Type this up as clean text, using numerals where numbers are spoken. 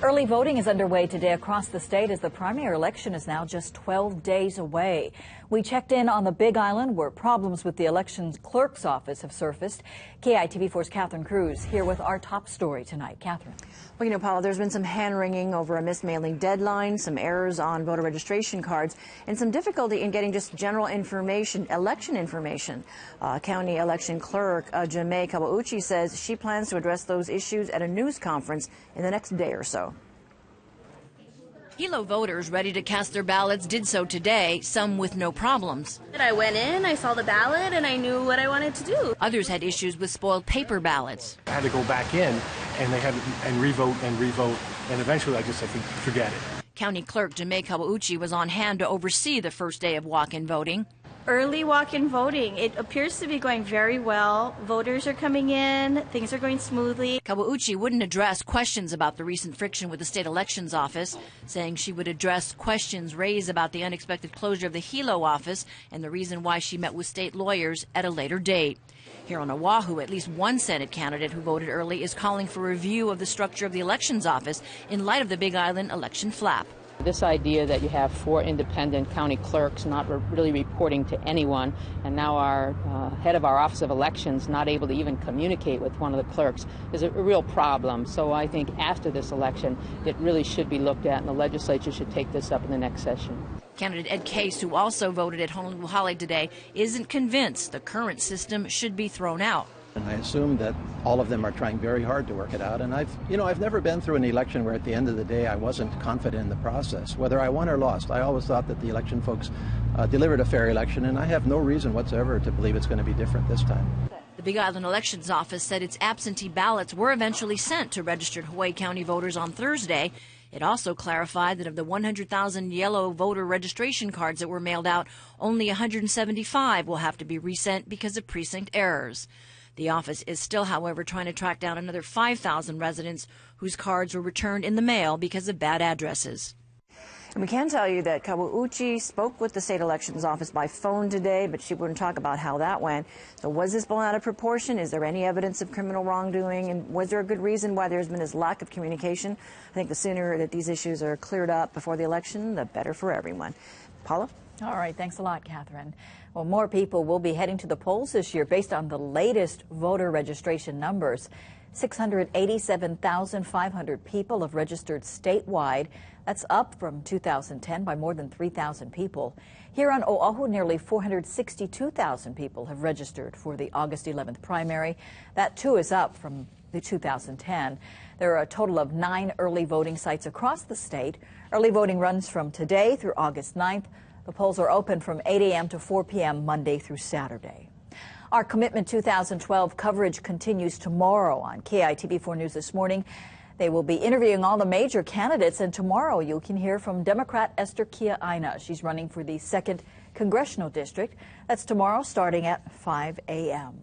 Early voting is underway today across the state as the primary election is now just 12 days away. We checked in on the Big Island where problems with the elections clerk's office have surfaced. KITV4's Catherine Cruz here with our top story tonight. Catherine. Well, Paula, there's been some hand-wringing over a missed mailing deadline, some errors on voter registration cards, and some difficulty in getting just general information, election information. County election clerk Janae Kawauchi says she plans to address those issues at a news conference in the next day or so. Hilo voters ready to cast their ballots did so today, some with no problems. I went in, I saw the ballot, and I knew what I wanted to do. Others had issues with spoiled paper ballots. I had to go back in, and they had and revote, and eventually I think, forget it. County Clerk Janae Kawauchi was on hand to oversee the first day of walk-in voting. Early walk-in voting, it appears to be going very well. Voters are coming in, things are going smoothly. Kawauchi wouldn't address questions about the recent friction with the state elections office, saying she would address questions raised about the unexpected closure of the Hilo office and the reason why she met with state lawyers at a later date. Here on Oahu, at least one Senate candidate who voted early is calling for review of the structure of the elections office in light of the Big Island election flap. This idea that you have 4 independent county clerks not really reporting to anyone, and now our head of our Office of Elections not able to even communicate with one of the clerks is a real problem. So I think after this election, it really should be looked at, and the legislature should take this up in the next session. Candidate Ed Case, who also voted at Honolulu Hale today, isn't convinced the current system should be thrown out. And I assume that all of them are trying very hard to work it out. And I've never been through an election where at the end of the day I wasn't confident in the process, whether I won or lost. I always thought that the election folks delivered a fair election, and I have no reason whatsoever to believe it's going to be different this time. The Big Island Elections Office said its absentee ballots were eventually sent to registered Hawaii County voters on Thursday. It also clarified that of the 100,000 yellow voter registration cards that were mailed out, only 175 will have to be resent because of precinct errors. The office is still, however, trying to track down another 5,000 residents whose cards were returned in the mail because of bad addresses. And we can tell you that Kawauchi spoke with the state elections office by phone today, but she wouldn't talk about how that went. So was this blown out of proportion? Is there any evidence of criminal wrongdoing? And was there a good reason why there's been this lack of communication? I think the sooner that these issues are cleared up before the election, the better for everyone. Paula? All right. Thanks a lot, Catherine. Well, more people will be heading to the polls this year based on the latest voter registration numbers. 687,500 people have registered statewide. That's up from 2010 by more than 3,000 people. Here on Oahu, nearly 462,000 people have registered for the August 11th primary. That, too, is up from the 2010. There are a total of 9 early voting sites across the state. Early voting runs from today through August 9th. The polls are open from 8 a.m. to 4 p.m. Monday through Saturday. Our Commitment 2012 coverage continues tomorrow on KITV4 News This Morning. They will be interviewing all the major candidates, and tomorrow you can hear from Democrat Esther Kia'aina. She's running for the 2nd Congressional District. That's tomorrow starting at 5 a.m.